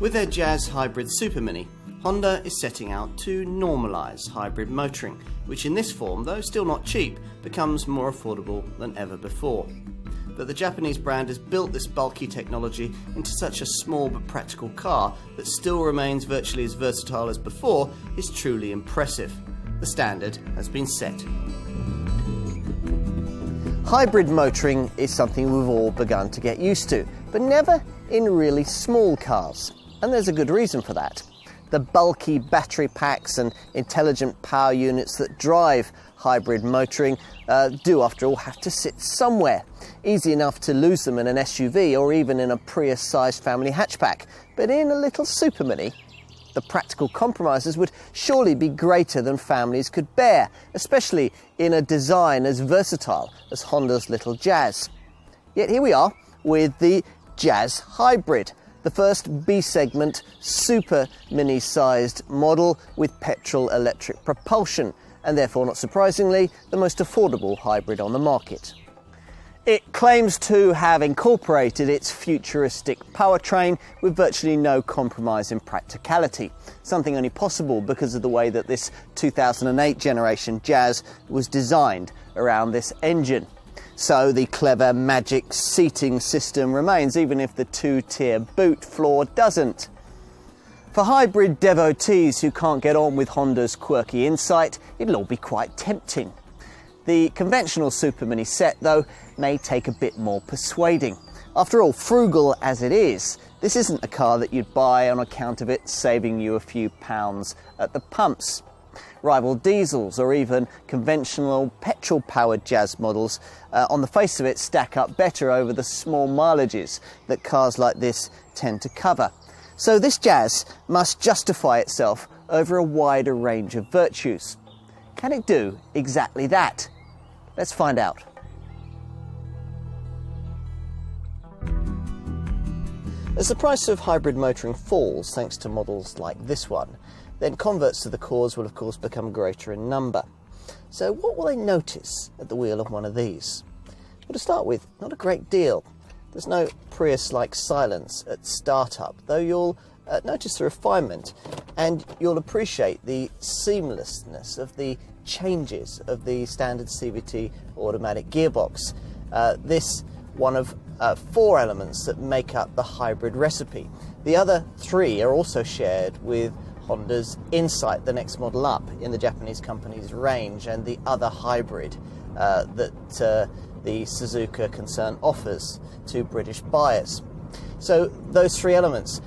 With their Jazz hybrid supermini, Honda is setting out to normalise hybrid motoring, which in this form, though still not cheap, becomes more affordable than ever before. That the Japanese brand has built this bulky technology into such a small but practical car that still remains virtually as versatile as before is truly impressive. The standard has been set. Hybrid motoring is something we've all begun to get used to, but never in really small cars. And there's a good reason for that. The bulky battery packs and intelligent power units that drive hybrid motoring do, after all, have to sit somewhere. Easy enough to lose them in an SUV or even in a Prius-sized family hatchback. But in a little supermini, the practical compromises would surely be greater than families could bear, especially in a design as versatile as Honda's little Jazz. Yet here we are with the Jazz Hybrid, the first B-segment super mini-sized model with petrol-electric propulsion, and therefore, not surprisingly, the most affordable hybrid on the market. It claims to have incorporated its futuristic powertrain with virtually no compromise in practicality, something only possible because of the way that this 2008 generation Jazz was designed around this engine. So the clever magic seating system remains, even if the two-tier boot floor doesn't. For hybrid devotees who can't get on with Honda's quirky insight, it'll all be quite tempting. The conventional supermini set, though, may take a bit more persuading. After all, frugal as it is, this isn't a car that you'd buy on account of it saving you a few pounds at the pumps. Rival diesels or even conventional petrol-powered Jazz models, on the face of it, stack up better over the small mileages that cars like this tend to cover. So this Jazz must justify itself over a wider range of virtues. Can it do exactly that? Let's find out. As the price of hybrid motoring falls thanks to models like this one, then converts to the cause will of course become greater in number. So what will they notice at the wheel of one of these? Well, to start with, not a great deal. There's no Prius-like silence at startup, though you'll notice the refinement and you'll appreciate the seamlessness of the changes of the standard CVT automatic gearbox. This one of 4 elements that make up the hybrid recipe. The other 3 are also shared with Honda's Insight, the next model up in the Japanese company's range, and the other hybrid that the Suzuka concern offers to British buyers. So those 3 elements,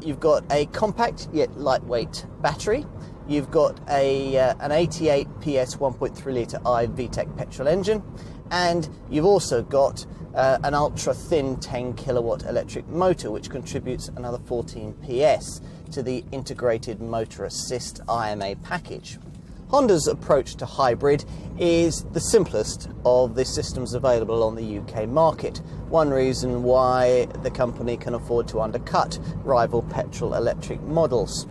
you've got a compact yet lightweight battery, you've got an 88 PS 1.3 litre I VTEC petrol engine, and you've also got an ultra thin 10 kilowatt electric motor which contributes another 14 PS to the integrated motor assist IMA package. Honda's approach to hybrid is the simplest of the systems available on the UK market. One reason why the company can afford to undercut rival petrol-electric models.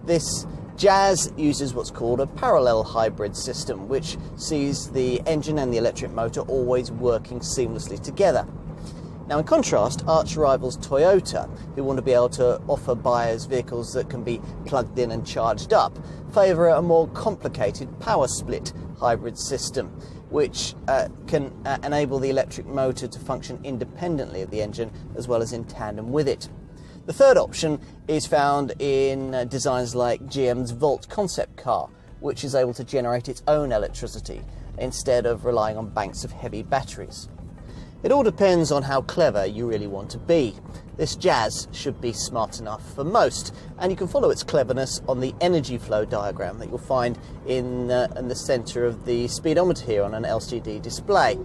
This Jazz uses what's called a parallel hybrid system, which sees the engine and the electric motor always working seamlessly together. Now, in contrast, arch rivals Toyota, who want to be able to offer buyers vehicles that can be plugged in and charged up, favour a more complicated power split hybrid system, which can enable the electric motor to function independently of the engine as well as in tandem with it. The third option is found in designs like GM's Volt concept car, which is able to generate its own electricity instead of relying on banks of heavy batteries. It all depends on how clever you really want to be. This Jazz should be smart enough for most, and you can follow its cleverness on the energy flow diagram that you'll find in the centre of the speedometer here on an LCD display,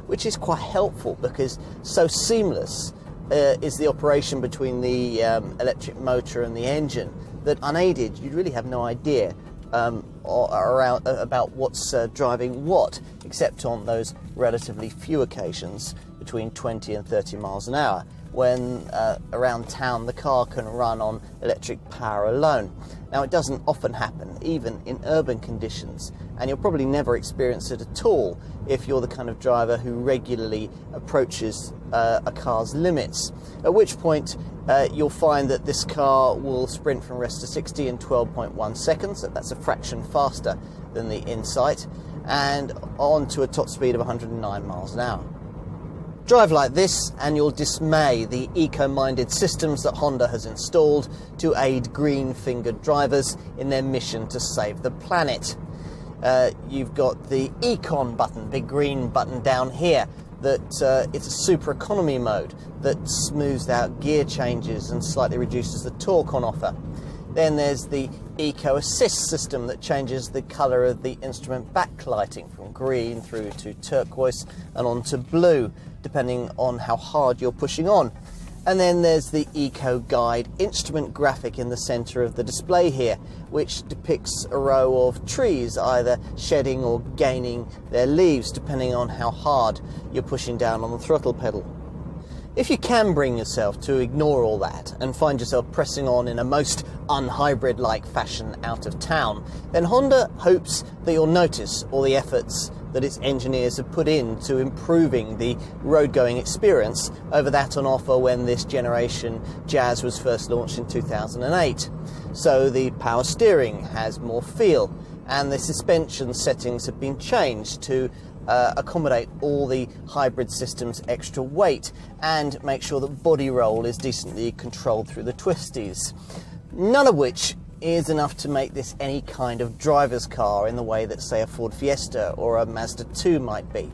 which is quite helpful because so seamless is the operation between the electric motor and the engine that unaided you'd really have no idea about what's driving what, except on those relatively few occasions between 20 and 30 miles an hour, when around town the car can run on electric power alone. Now, it doesn't often happen, even in urban conditions, and you'll probably never experience it at all if you're the kind of driver who regularly approaches a car's limits, at which point you'll find that this car will sprint from rest to 60 in 12.1 seconds, that's a fraction faster than the Insight, and on to a top speed of 109 miles an hour. Drive like this and you'll dismay the eco-minded systems that Honda has installed to aid green-fingered drivers in their mission to save the planet. You've got the Econ button, big green button down here, that it's a super economy mode that smooths out gear changes and slightly reduces the torque on offer. Then there's the Eco Assist system that changes the colour of the instrument backlighting from green through to turquoise and on to blue, depending on how hard you're pushing on. And then there's the Eco Guide instrument graphic in the centre of the display here, which depicts a row of trees either shedding or gaining their leaves, depending on how hard you're pushing down on the throttle pedal. If you can bring yourself to ignore all that and find yourself pressing on in a most unhybrid-like fashion out of town, then Honda hopes that you'll notice all the efforts that its engineers have put into improving the road-going experience over that on offer when this generation Jazz was first launched in 2008. So the power steering has more feel, and the suspension settings have been changed to accommodate all the hybrid system's extra weight and make sure that body roll is decently controlled through the twisties. None of which is enough to make this any kind of driver's car in the way that, say, a Ford Fiesta or a Mazda 2 might be.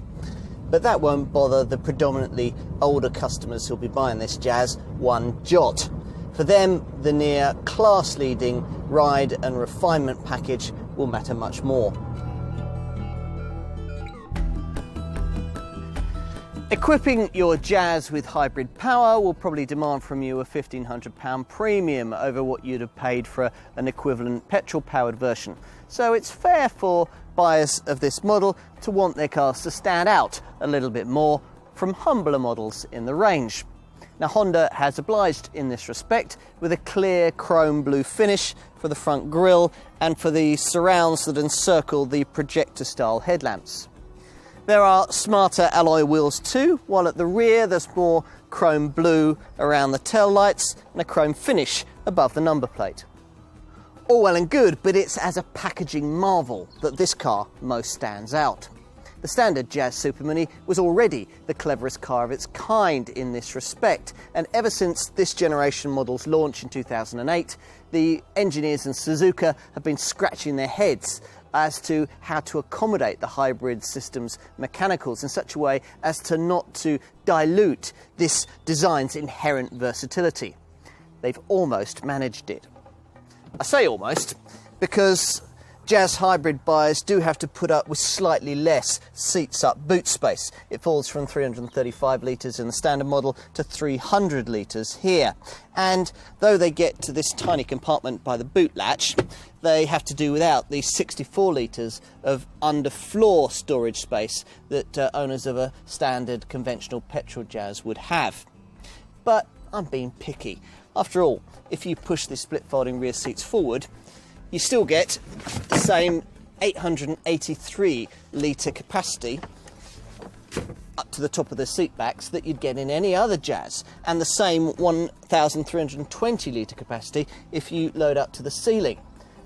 But that won't bother the predominantly older customers who'll be buying this Jazz one jot. For them, the near class-leading ride and refinement package will matter much more. Equipping your Jazz with hybrid power will probably demand from you a £1,500 premium over what you'd have paid for an equivalent petrol-powered version. So it's fair for buyers of this model to want their cars to stand out a little bit more from humbler models in the range. Now, Honda has obliged in this respect with a clear chrome blue finish for the front grille and for the surrounds that encircle the projector-style headlamps. There are smarter alloy wheels too, while at the rear there's more chrome blue around the tail lights and a chrome finish above the number plate. All well and good, but it's as a packaging marvel that this car most stands out. The standard Jazz Supermini was already the cleverest car of its kind in this respect, and ever since this generation model's launch in 2008, the engineers in Suzuka have been scratching their heads as to how to accommodate the hybrid system's mechanicals in such a way as to not to dilute this design's inherent versatility. They've almost managed it. I say almost because Jazz hybrid buyers do have to put up with slightly less seats-up boot space. It falls from 335 litres in the standard model to 300 litres here. And though they get to this tiny compartment by the boot latch, they have to do without the 64 litres of underfloor storage space that owners of a standard conventional petrol Jazz would have. But I'm being picky. After all, if you push the split-folding rear seats forward, you still get the same 883 litre capacity up to the top of the seat backs that you'd get in any other Jazz, and the same 1,320 litre capacity if you load up to the ceiling.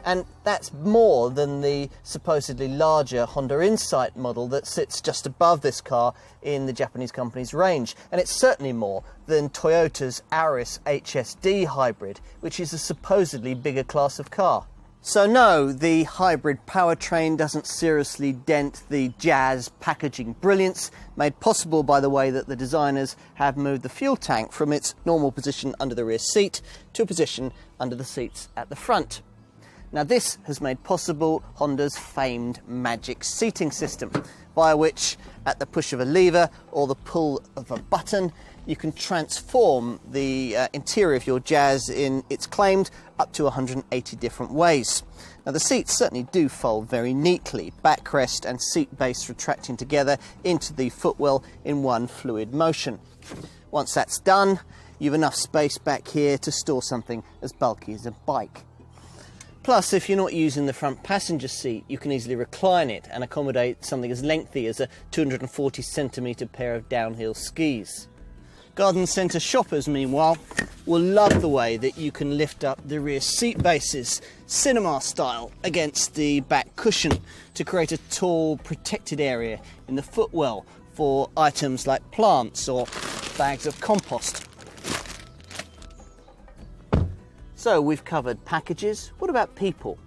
And that's more than the supposedly larger Honda Insight model that sits just above this car in the Japanese company's range. And it's certainly more than Toyota's Auris HSD hybrid, which is a supposedly bigger class of car. So no, the hybrid powertrain doesn't seriously dent the Jazz packaging brilliance, made possible by the way that the designers have moved the fuel tank from its normal position under the rear seat to a position under the seats at the front. Now this has made possible Honda's famed magic seating system, by which, at the push of a lever or the pull of a button, you can transform the interior of your Jazz in, it's claimed, up to 180 different ways. Now the seats certainly do fold very neatly, backrest and seat base retracting together into the footwell in one fluid motion. Once that's done, you've enough space back here to store something as bulky as a bike. Plus, if you're not using the front passenger seat, you can easily recline it and accommodate something as lengthy as a 240 centimetre pair of downhill skis. Garden centre shoppers, meanwhile, will love the way that you can lift up the rear seat bases, cinema style, against the back cushion to create a tall, protected area in the footwell for items like plants or bags of compost. So we've covered packages. What about people?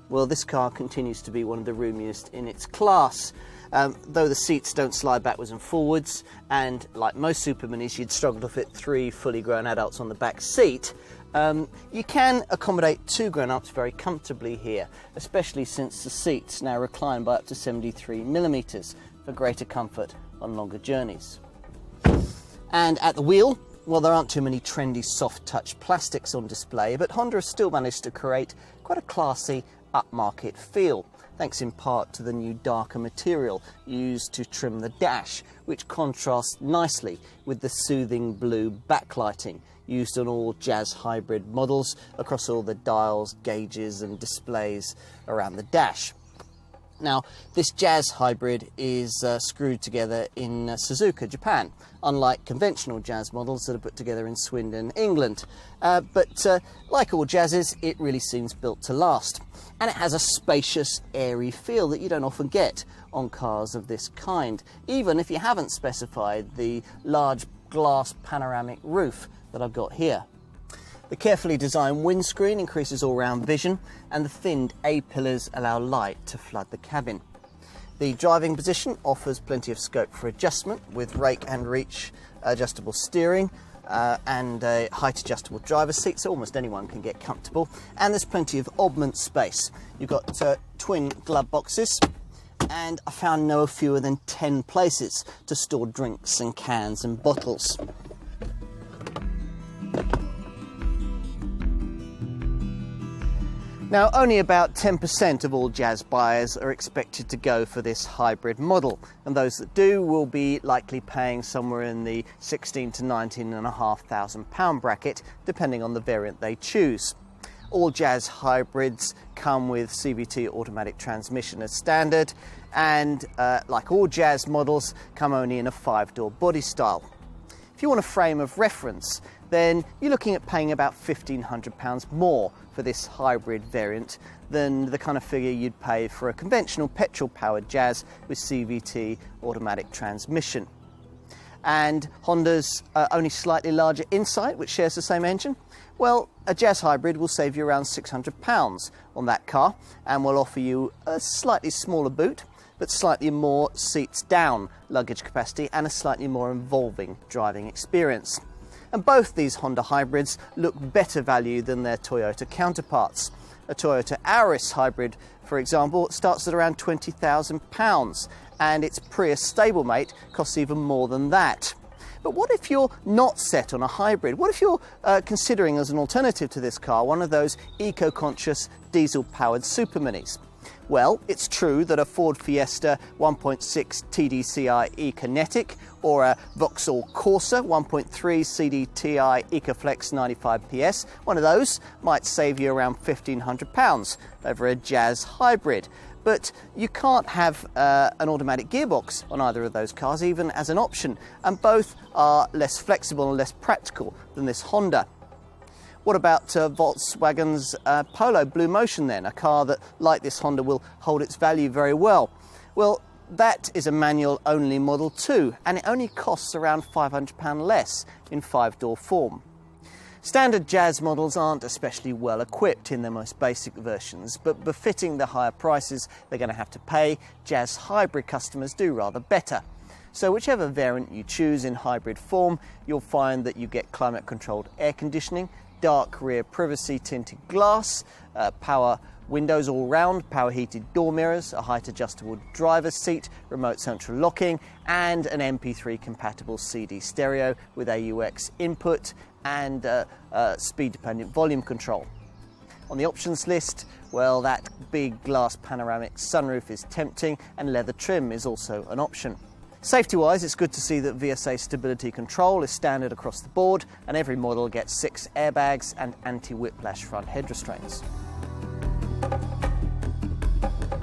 Well, this car continues to be one of the roomiest in its class. Though the seats don't slide backwards and forwards, and like most superminis you'd struggle to fit 3 fully grown adults on the back seat, you can accommodate 2 grown-ups very comfortably here, especially since the seats now recline by up to 73mm for greater comfort on longer journeys. And at the wheel, well, there aren't too many trendy soft touch plastics on display, but Honda has still managed to create quite a classy upmarket feel, thanks in part to the new darker material used to trim the dash, which contrasts nicely with the soothing blue backlighting used on all Jazz hybrid models across all the dials, gauges and displays around the dash. Now, this Jazz hybrid is screwed together in Suzuka, Japan, unlike conventional Jazz models that are put together in Swindon, England. But like all Jazzes, it really seems built to last. And it has a spacious, airy feel that you don't often get on cars of this kind, even if you haven't specified the large glass panoramic roof that I've got here. The carefully designed windscreen increases all-round vision, and the thinned A-pillars allow light to flood the cabin. The driving position offers plenty of scope for adjustment with rake and reach adjustable steering and a height adjustable driver's seat, so almost anyone can get comfortable. And there's plenty of oddment space. You've got twin glove boxes, and I found no fewer than 10 places to store drinks and cans and bottles. Now, only about 10% of all Jazz buyers are expected to go for this hybrid model, and those that do will be likely paying somewhere in the £16,000 to £19,500 bracket, depending on the variant they choose. All Jazz hybrids come with CVT automatic transmission as standard, and like all Jazz models, come only in a 5-door body style. If you want a frame of reference, then you're looking at paying about £1,500 more for this hybrid variant than the kind of figure you'd pay for a conventional petrol-powered Jazz with CVT automatic transmission. And Honda's only slightly larger Insight, which shares the same engine, well, a Jazz hybrid will save you around £600 on that car and will offer you a slightly smaller boot, but slightly more seats down luggage capacity and a slightly more involving driving experience. And both these Honda hybrids look better value than their Toyota counterparts. A Toyota Auris hybrid, for example, starts at around £20,000, and its Prius stablemate costs even more than that. But what if you're not set on a hybrid? What if you're considering as an alternative to this car one of those eco-conscious diesel-powered superminis? Well, it's true that a Ford Fiesta 1.6 TDCi E-Kinetic or a Vauxhall Corsa 1.3 CDTi EcoFlex 95 PS, one of those might save you around £1,500 over a Jazz hybrid. But you can't have an automatic gearbox on either of those cars, even as an option, and both are less flexible and less practical than this Honda. What about Volkswagen's Polo Blue Motion then, a car that, like this Honda, will hold its value very well? Well, that is a manual-only model too, and it only costs around £500 less in 5-door form. Standard Jazz models aren't especially well equipped in their most basic versions, but befitting the higher prices they're going to have to pay, Jazz hybrid customers do rather better. So whichever variant you choose in hybrid form, you'll find that you get climate-controlled air conditioning, dark rear privacy tinted glass, power Windows all round, power heated door mirrors, a height adjustable driver's seat, remote central locking, and an MP3 compatible CD stereo with AUX input and speed dependent volume control. On the options list, well, that big glass panoramic sunroof is tempting, and leather trim is also an option. Safety-wise, it's good to see that VSA stability control is standard across the board, and every model gets 6 airbags and anti-whiplash front head restraints.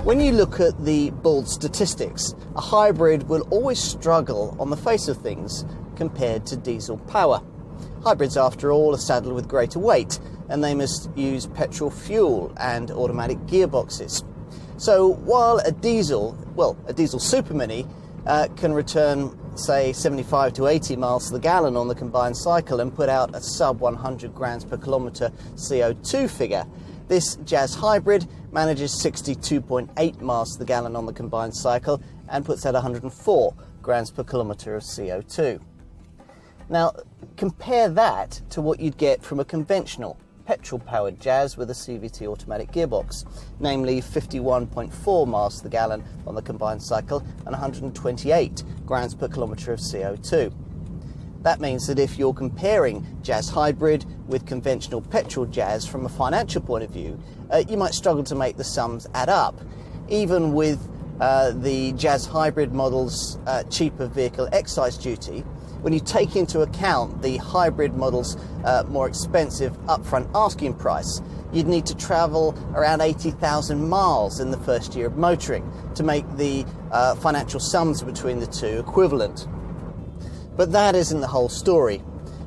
When you look at the bald statistics, a hybrid will always struggle on the face of things compared to diesel power. Hybrids, after all, are saddled with greater weight, and they must use petrol fuel and automatic gearboxes. So while a diesel supermini can return, say, 75 to 80 miles to the gallon on the combined cycle and put out a sub 100 grams per kilometre CO2 figure, this Jazz hybrid manages 62.8 miles to the gallon on the combined cycle and puts out 104 grams per kilometre of CO2. Now, compare that to what you'd get from a conventional petrol-powered Jazz with a CVT automatic gearbox, namely 51.4 miles to the gallon on the combined cycle and 128 grams per kilometre of CO2. That means that if you're comparing Jazz hybrid with conventional petrol Jazz from a financial point of view, you might struggle to make the sums add up. Even with the Jazz hybrid model's cheaper vehicle excise duty, when you take into account the hybrid model's more expensive upfront asking price, you'd need to travel around 80,000 miles in the first year of motoring to make the financial sums between the two equivalent. But that isn't the whole story.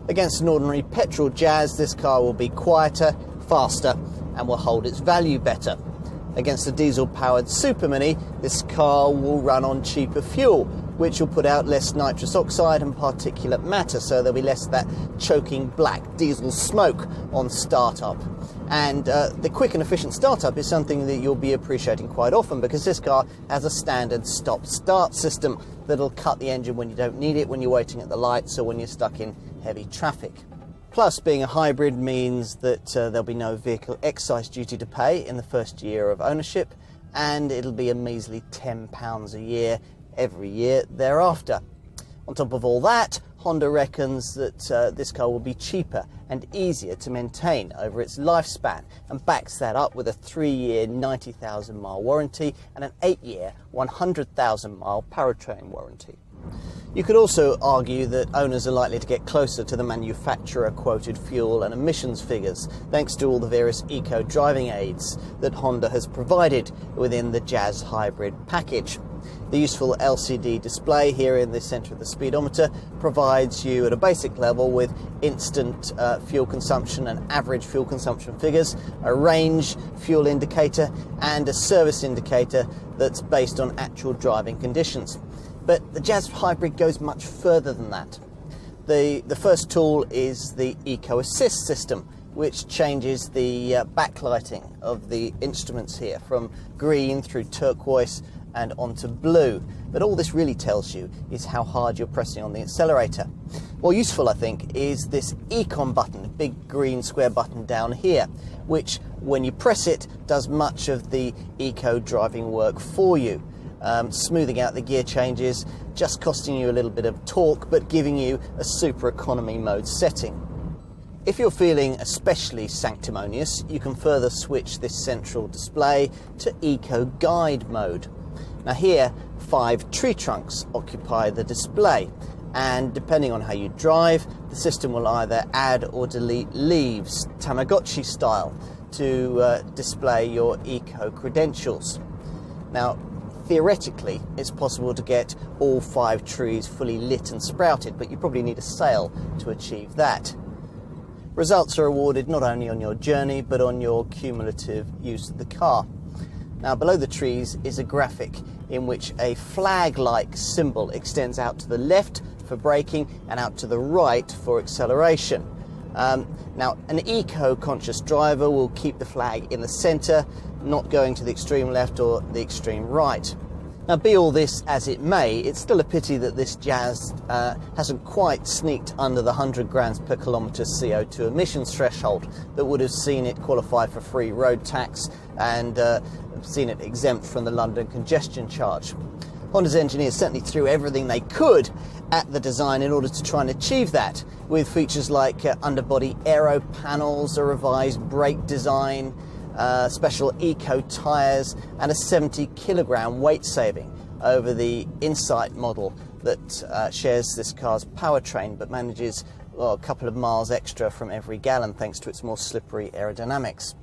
Against an ordinary petrol Jazz, this car will be quieter, faster, and will hold its value better. Against a diesel-powered supermini, this car will run on cheaper fuel, which will put out less nitrous oxide and particulate matter, so there'll be less of that choking black diesel smoke on startup. And the quick and efficient startup is something that you'll be appreciating quite often, because this car has a standard stop-start system that'll cut the engine when you don't need it, when you're waiting at the lights or when you're stuck in heavy traffic. Plus, being a hybrid means that there'll be no vehicle excise duty to pay in the first year of ownership, and it'll be a measly £10 a year every year thereafter. On top of all that, Honda reckons that this car will be cheaper and easier to maintain over its lifespan, and backs that up with a 3-year 90,000 mile warranty and an 8-year 100,000 mile powertrain warranty. You could also argue that owners are likely to get closer to the manufacturer quoted fuel and emissions figures, thanks to all the various eco driving aids that Honda has provided within the Jazz hybrid package. The useful LCD display here in the centre of the speedometer provides you at a basic level with instant fuel consumption and average fuel consumption figures, a range fuel indicator, and a service indicator that's based on actual driving conditions. But the Jazz hybrid goes much further than that. The first tool is the Eco Assist system, which changes the backlighting of the instruments here from green through turquoise and onto blue. But all this really tells you is how hard you're pressing on the accelerator. More useful, I think, is this Econ button, big green square button down here, which when you press it does much of the eco driving work for you. Smoothing out the gear changes, just costing you a little bit of torque, but giving you a super economy mode setting. If you're feeling especially sanctimonious, you can further switch this central display to Eco Guide mode. Now here, 5 tree trunks occupy the display, and depending on how you drive, the system will either add or delete leaves, Tamagotchi style, to display your eco credentials. Now, theoretically, it's possible to get all 5 trees fully lit and sprouted, but you probably need a sail to achieve that. Results are awarded not only on your journey, but on your cumulative use of the car. Now, below the trees is a graphic in which a flag-like symbol extends out to the left for braking and out to the right for acceleration. Now, an eco-conscious driver will keep the flag in the centre, not going to the extreme left or the extreme right. Now, be all this as it may, it's still a pity that this Jazz hasn't quite sneaked under the 100 grams per kilometre CO2 emissions threshold that would have seen it qualify for free road tax and seen it exempt from the London congestion charge. Honda's engineers certainly threw everything they could at the design in order to try and achieve that, with features like underbody aero panels, a revised brake design, special eco tyres and a 70 kilogram weight saving over the Insight model that shares this car's powertrain but manages a couple of miles extra from every gallon thanks to its more slippery aerodynamics.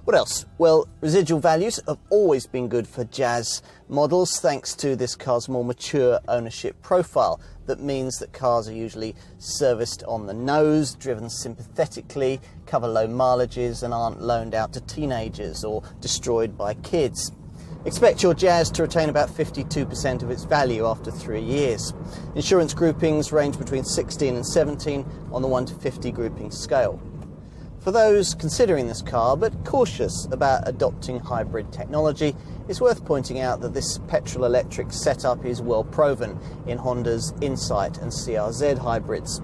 What else? Well, residual values have always been good for Jazz models thanks to this car's more mature ownership profile. That means that cars are usually serviced on the nose, driven sympathetically, cover low mileages and aren't loaned out to teenagers or destroyed by kids. Expect your Jazz to retain about 52% of its value after 3 years. Insurance groupings range between 16 and 17 on the 1 to 50 grouping scale. For those considering this car but cautious about adopting hybrid technology, it's worth pointing out that this petrol-electric setup is well proven in Honda's Insight and CR-Z hybrids.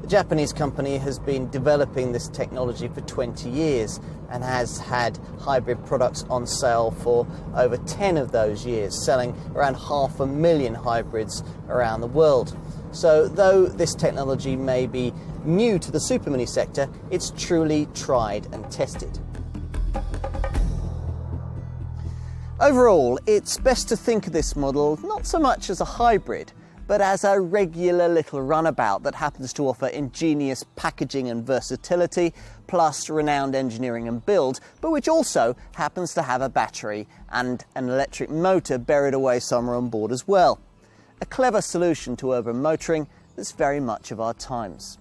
The Japanese company has been developing this technology for 20 years and has had hybrid products on sale for over 10 of those years, selling around 500,000 hybrids around the world. So though this technology may be new to the supermini sector, it's truly tried and tested. Overall, it's best to think of this model not so much as a hybrid, but as a regular little runabout that happens to offer ingenious packaging and versatility, plus renowned engineering and build, but which also happens to have a battery and an electric motor buried away somewhere on board as well. A clever solution to urban motoring that's very much of our times.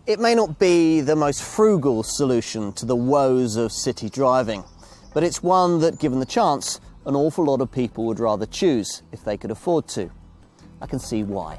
It may not be the most frugal solution to the woes of city driving, but it's one that, given the chance, an awful lot of people would rather choose if they could afford to. I can see why.